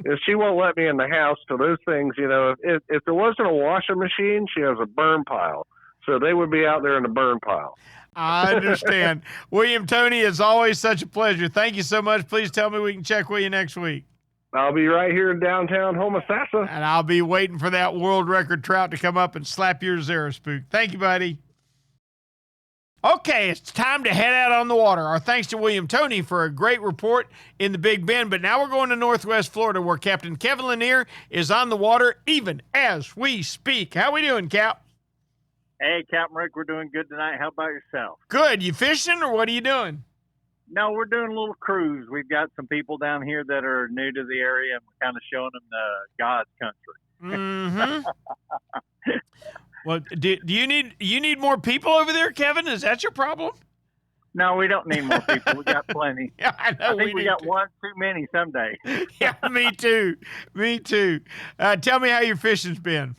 if she won't let me in the house. So those things, if there wasn't a washing machine, she has a burn pile. So they would be out there in the burn pile. I understand. William Toney, it's always such a pleasure. Thank you so much. Please tell me we can check with you next week. I'll be right here in downtown Homosassa. And I'll be waiting for that world record trout to come up and slap your Zara spook. Thank you, buddy. Okay, it's time to head out on the water. Our thanks to William Toney for a great report in the Big Bend. But now we're going to Northwest Florida, where Captain Kevin Lanier is on the water even as we speak. How we doing, Cap? Hey, Captain Rick, we're doing good tonight. How about yourself? Good. You fishing or what are you doing? No, we're doing a little cruise. We've got some people down here that are new to the area, and we're kind of showing them the God's country. Mm-hmm. Well, do you need more people over there, Kevin? Is that your problem? No, we don't need more people. We got plenty. Yeah, I know. I think we got one too many someday. Yeah, me too. Me too. Tell me how your fishing's been.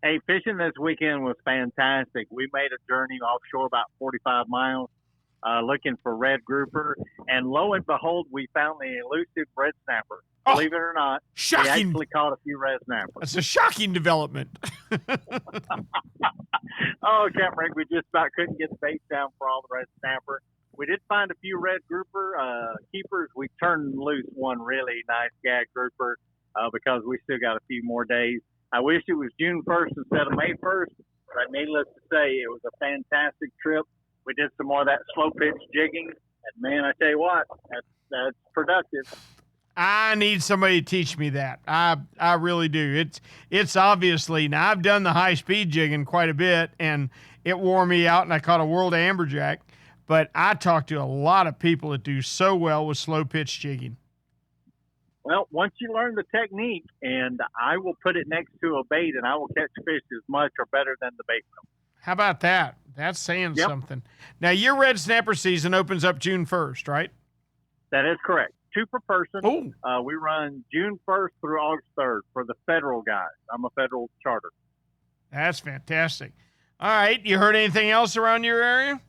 Hey, fishing this weekend was fantastic. We made a journey offshore about 45 miles. looking for red grouper. And lo and behold, we found the elusive red snapper. Believe it or not, shocking. we actually caught a few red snappers. That's a shocking development. Oh, Captain Rick, we just about couldn't get the bait down for all the red snapper. We did find a few red grouper keepers. We turned loose one really nice gag grouper because we still got a few more days. I wish it was June 1st instead of May 1st, but needless to say, it was a fantastic trip. We did some more of that slow pitch jigging, and man, I tell you what, that's productive. I need somebody to teach me that. I really do. It's obviously, now I've done the high speed jigging quite a bit, and it wore me out, and I caught a world amberjack. But I talk to a lot of people that do so well with slow pitch jigging. Well, once you learn the technique, and I will put it next to a bait, and I will catch fish as much or better than the bait will. How about that? That's saying something. Now, your red snapper season opens up June 1st, right? That is correct. 2 per person. We run June 1st through August 3rd for the federal guys. I'm a federal charter. That's fantastic. All right. You heard anything else around your area?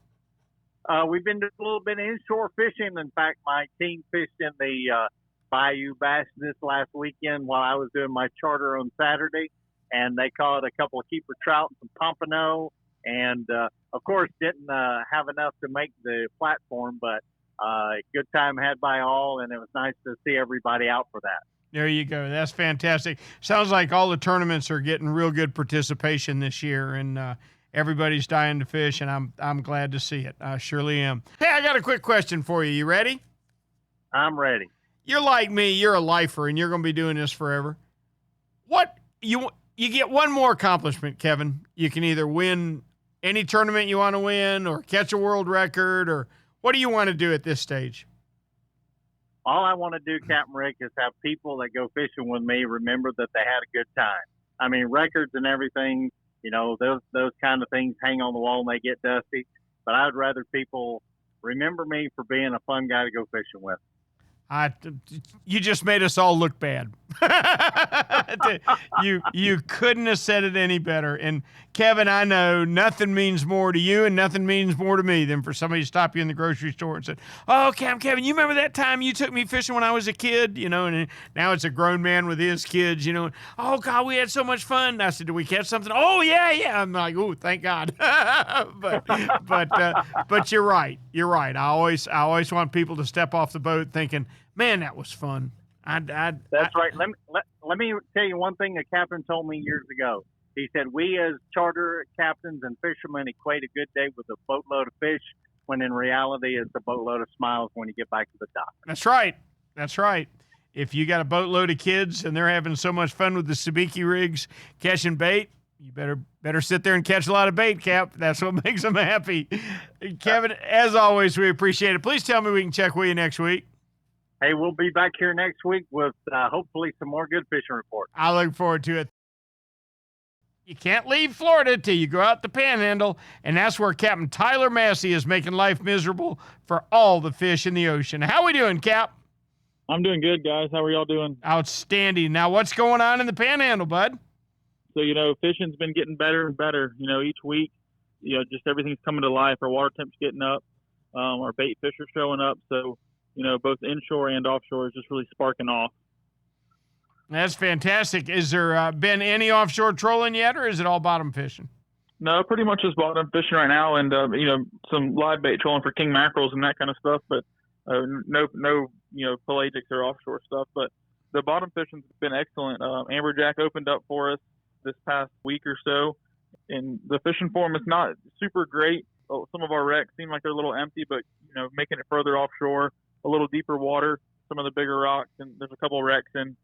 We've been doing a little bit of inshore fishing. In fact, my team fished in the Bayou Bass this last weekend while I was doing my charter on Saturday, and they caught a couple of keeper trout and some pompano, and of course didn't have enough to make the platform, but good time had by all, and it was nice to see everybody out for that. There you go. That's fantastic. Sounds like all the tournaments are getting real good participation this year, and everybody's dying to fish, and I'm glad to see it. I surely am. Hey, I got a quick question for you. You ready? I'm ready. You're like me. You're a lifer, and you're going to be doing this forever. What you get one more accomplishment, Kevin. You can either win any tournament you want to win, or catch a world record, or what do you want to do at this stage? All I want to do, Captain Rick, is have people that go fishing with me remember that they had a good time. I mean, records and everything, you know, those kind of things hang on the wall and they get dusty. But I'd rather people remember me for being a fun guy to go fishing with. You just made us all look bad. You couldn't have said it any better. And Kevin, I know nothing means more to you and nothing means more to me than for somebody to stop you in the grocery store and say, "Oh, Kevin, you remember that time you took me fishing when I was a kid?" You know, and now it's a grown man with his kids. You know, "Oh God, we had so much fun." And I said, "Did we catch something?" "Oh yeah." I'm like, "Oh, thank God." but you're right. You're right. I always want people to step off the boat thinking, "Man, that was fun." That's right. Let me tell you one thing a captain told me years ago. He said, "We as charter captains and fishermen equate a good day with a boatload of fish, when in reality it's a boatload of smiles when you get back to the dock." That's right. That's right. If you got a boatload of kids and they're having so much fun with the sabiki rigs catching bait, you better sit there and catch a lot of bait, Cap. That's what makes them happy. Kevin, as always, we appreciate it. Please tell me we can check with you next week. Hey, we'll be back here next week with hopefully some more good fishing reports. I look forward to it. You can't leave Florida till you go out the Panhandle, and that's where Captain Tyler Massey is making life miserable for all the fish in the ocean. How we doing, Cap? I'm doing good, guys. How are y'all doing? Outstanding. Now, what's going on in the Panhandle, bud? So, fishing's been getting better and better. Each week, just everything's coming to life. Our water temp's getting up. Our bait fish are showing up. So, both inshore and offshore is just really sparking off. That's fantastic. Is there been any offshore trolling yet, or is it all bottom fishing? No, pretty much just bottom fishing right now, and some live bait trolling for king mackerels and that kind of stuff. But no, pelagics or offshore stuff. But the bottom fishing's been excellent. Amberjack opened up for us this past week or so, and the fishing form is not super great. Some of our wrecks seem like they're a little empty, but making it further offshore, a little deeper water, some of the bigger rocks, and there's a couple of wrecks in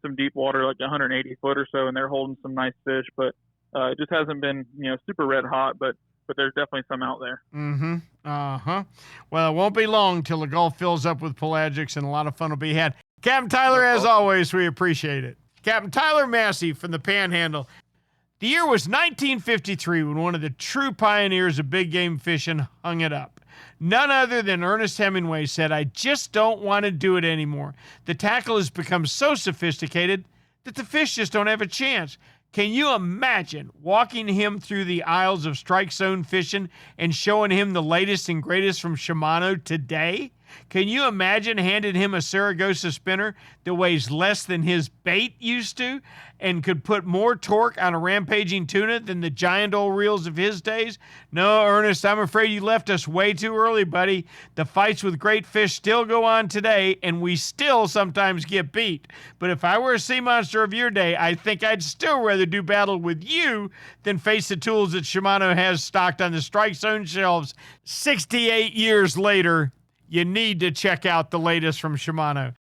some deep water, like 180 foot or so, and they're holding some nice fish. But it just hasn't been super red hot, but there's definitely some out there. Mm-hmm. Uh-huh. Well, it won't be long till the Gulf fills up with pelagics, and a lot of fun will be had. Captain Tyler, as always, we appreciate it. Captain Tyler Massey from the Panhandle. The year was 1953 when one of the true pioneers of big game fishing hung it up. None other than Ernest Hemingway said, "I just don't want to do it anymore. The tackle has become so sophisticated that the fish just don't have a chance." Can you imagine walking him through the aisles of strike zone fishing and showing him the latest and greatest from Shimano today? Can you imagine handing him a Saragossa spinner that weighs less than his bait used to and could put more torque on a rampaging tuna than the giant old reels of his days? No, Ernest, I'm afraid you left us way too early, buddy. The fights with great fish still go on today, and we still sometimes get beat. But if I were a sea monster of your day, I think I'd still rather do battle with you than face the tools that Shimano has stocked on the strike zone shelves 68 years later. You need to check out the latest from Shimano.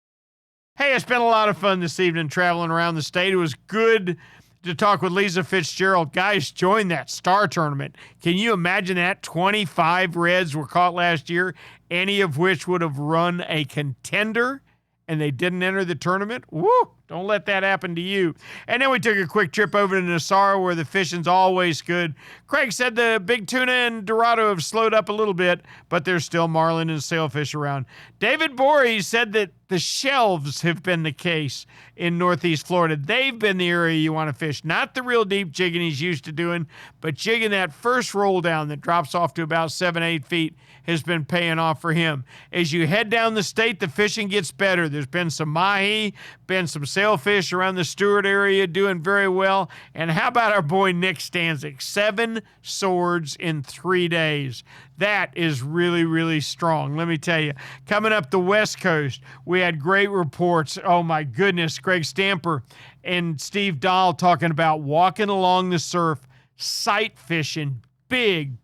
Hey, it's been a lot of fun this evening traveling around the state. It was good to talk with Liza Fitzgerald. Guys, join that star tournament. Can you imagine that? 25 reds were caught last year, any of which would have run a contender, and they didn't enter the tournament? Woo! Don't let that happen to you. And then we took a quick trip over to Nosara, where the fishing's always good. Craig said the big tuna and Dorado have slowed up a little bit, but there's still marlin and sailfish around. David Borey said that the shelves have been the case in Northeast Florida. They've been the area you want to fish. Not the real deep jigging he's used to doing, but jigging that first roll down that drops off to about 7-8 feet has been paying off for him. As you head down the state, the fishing gets better. There's been some mahi, been some sailfish around the Stewart area doing very well. And how about our boy Nick Stanzik? 7 swords in 3 days. That is really, really strong, let me tell you. Coming up the West Coast, we had great reports. Oh, my goodness. Greg Stamper and Steve Dahl talking about walking along the surf, sight fishing, big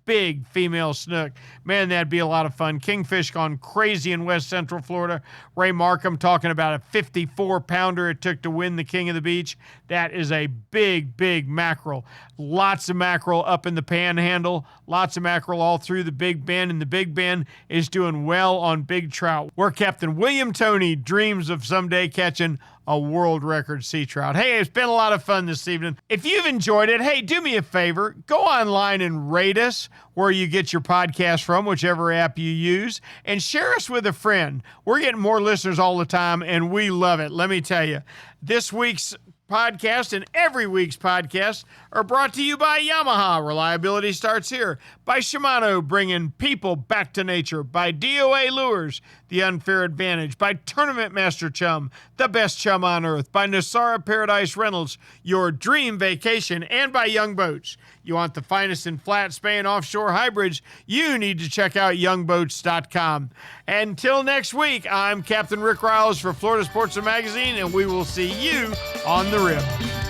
female snook. Man, that'd be a lot of fun. Kingfish gone crazy in West Central Florida. Ray Markham talking about a 54-pounder it took to win the King of the Beach. That is a big mackerel. Lots of mackerel up in the Panhandle. Lots of mackerel all through the Big Bend, and the Big Bend is doing well on big trout. Where Captain William Toney dreams of someday catching a world record sea trout. Hey, it's been a lot of fun this evening. If you've enjoyed it, hey, do me a favor. Go online and rate us where you get your podcast from, whichever app you use, and share us with a friend. We're getting more listeners all the time, and we love it. Let me tell you, this week's podcast and every week's podcast are brought to you by Yamaha. Reliability starts here. By Shimano, bringing people back to nature. By DOA Lures, the unfair advantage. By Tournament Master Chum, the best chum on earth. By Nosara Paradise Rentals, your dream vacation. And by Young Boats. You want the finest in flat, spay, and offshore hybrids? You need to check out youngboats.com. Until next week, I'm Captain Rick Riles for Florida Sportsman Magazine, and we will see you on the rip.